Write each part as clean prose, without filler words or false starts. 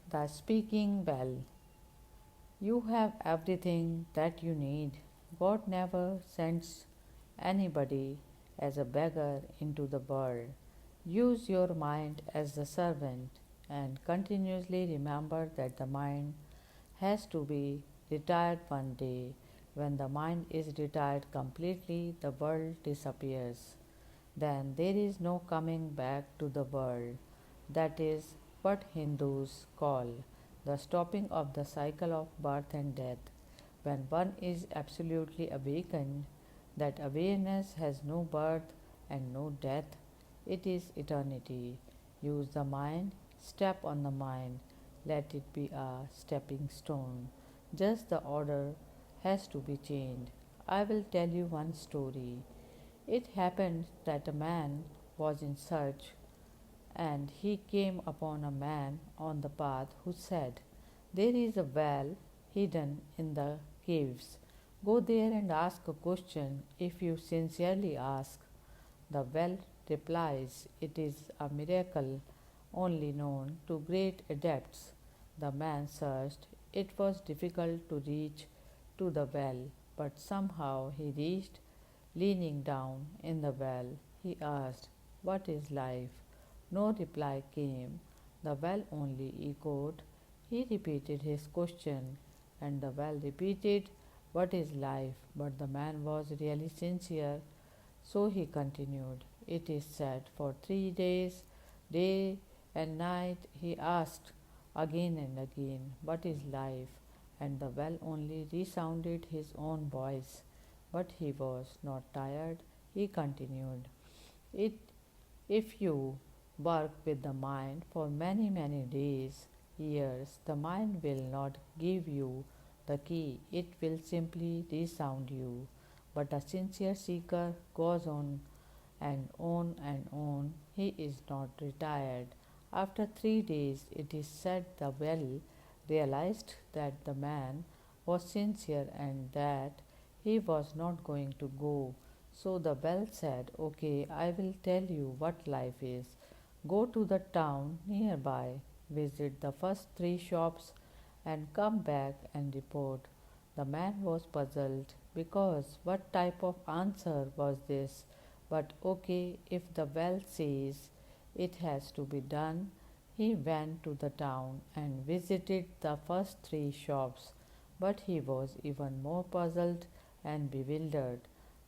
The speaking well. You have everything that you need. God never sends anybody as a beggar into the world. Use your mind as the servant and continuously remember that the mind has to be retired one day. When the mind is retired completely, the world disappears. Then there is no coming back to the world. That is what Hindus call the stopping of the cycle of birth and death. When one is absolutely awakened, that awareness has no birth and no death, it is eternity. Use the mind, step on the mind, let it be a stepping stone. Just the order has to be changed. I will tell you one story. It happened that a man was in search, and he came upon a man on the path who said, "There is a well hidden in the caves. Go there and ask a question if you sincerely ask." The well replies, "It is a miracle only known to great adepts." The man searched. It was difficult to reach to the well, but somehow he reached. Leaning down in the well, he asked, "What is life?" No reply came. The well only echoed. He repeated his question, and the well repeated, "What is life?" But the man was really sincere, so he continued. It is said for 3 days, day and night, he asked again and again, "What is life?" And the well only resounded his own voice. But he was not tired. He continued, "It if you work with the mind for many, many days, years, the mind will not give you the key, it will simply resound you. But a sincere seeker goes on and on and on. He is not retired. After 3 days, it is said the well realized that the man was sincere and that he was not going to go. So the well said, "Okay, I will tell you what life is. Go to the town nearby, visit the first 3 shops, and come back and report." The man was puzzled because what type of answer was this? But okay, if the well says it has to be done, he went to the town and visited the first 3 shops. But he was even more puzzled and bewildered.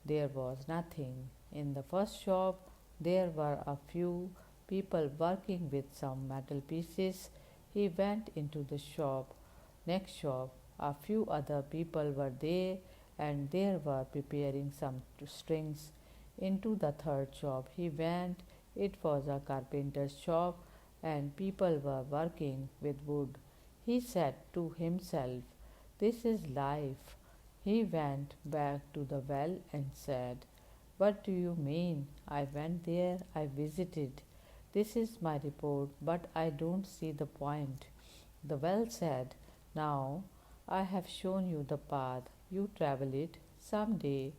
There was nothing. In the first shop, there were a few people working with some metal pieces. He went into the next shop. A few other people were there and they were preparing some strings. Into the third shop he went. It was a carpenter's shop and people were working with wood. He said to himself, "This is life." He went back to the well and said, "What do you mean? I went there, I visited. This is my report, but I don't see the point." The well said, "Now I have shown you the path. You travel it. Some day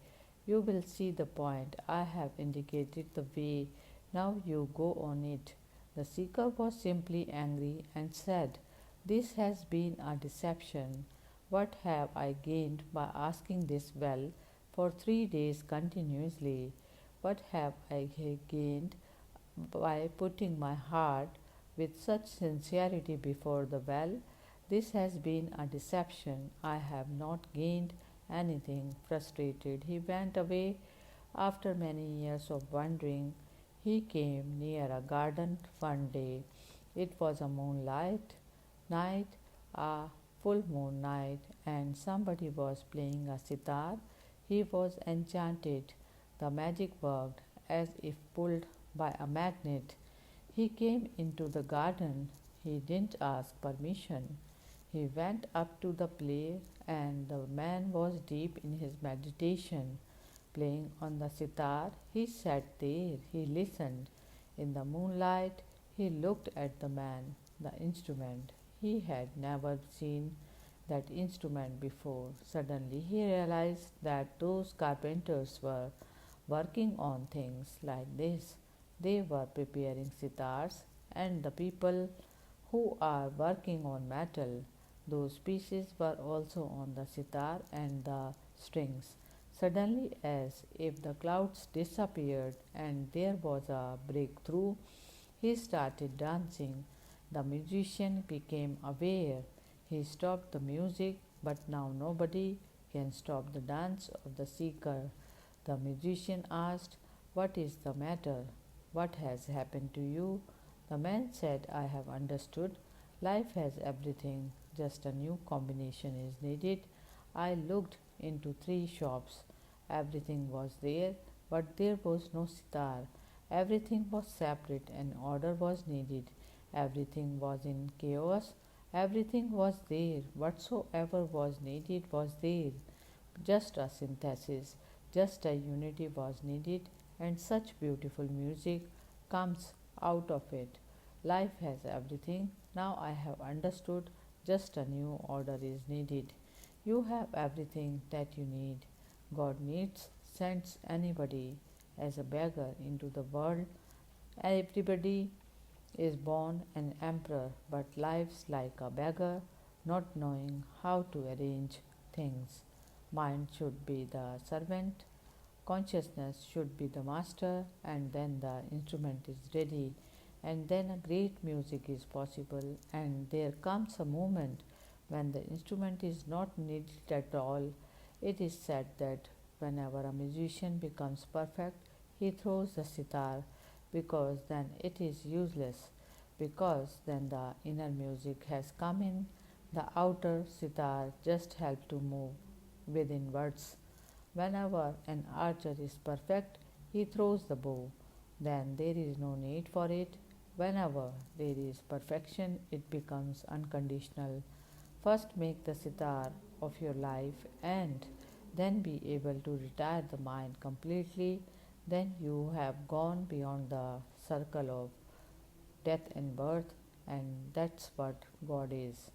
you will see the point. I have indicated the way. Now you go on it." The seeker was simply angry and said, "This has been a deception. What have I gained by asking this well for 3 days continuously? What have I gained by putting my heart with such sincerity before the well? This has been a deception. I have not gained anything." Frustrated, he went away. After many years of wandering, he came near a garden one day. It was a moonlight night, a full moon night, and somebody was playing a sitar. He was enchanted. The magic worked as if pulled by a magnet. He came into the garden. He didn't ask permission. He went up to the play, and the man was deep in his meditation, playing on the sitar. He sat there, he listened. In the moonlight, he looked at the man, the instrument. He had never seen that instrument before. Suddenly, he realized that those carpenters were working on things like this. They were preparing sitars, and the people who are working on metal. Those pieces were also on the sitar and the strings. Suddenly, as if the clouds disappeared and there was a breakthrough, he started dancing. The musician became aware. He stopped the music, but now nobody can stop the dance of the seeker. The musician asked, "What is the matter? What has happened to you?" The man said, "I have understood. Life has everything, just a new combination is needed." I looked into three shops. Everything was there, but there was no sitar. Everything was separate and order was needed. Everything was in chaos. Everything was there. Whatsoever was needed was there. Just a synthesis, just a unity was needed, and such beautiful music comes out of it. Life has everything. Now I have understood, just a new order is needed. You have everything that you need. God sends anybody as a beggar into the world. Everybody is born an emperor but lives like a beggar, not knowing how to arrange things. Mind should be the servant, consciousness should be the master, and then the instrument is ready, and then a great music is possible, and there comes a moment when the instrument is not needed at all. It is said that whenever a musician becomes perfect, he throws the sitar because then it is useless, because then the inner music has come in, the outer sitar just helps to move within words. Whenever an archer is perfect, he throws the bow. Then there is no need for it. Whenever there is perfection, it becomes unconditional. First, make the sitar of your life and then be able to retire the mind completely. Then you have gone beyond the circle of death and birth, and that's what God is.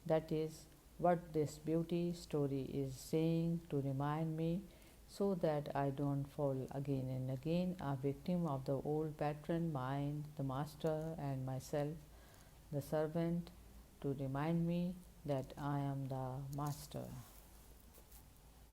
That is what this beauty story is saying to remind me so that I don't fall again and again a victim of the old pattern mind, the master, and myself, the servant, to remind me that I am the master.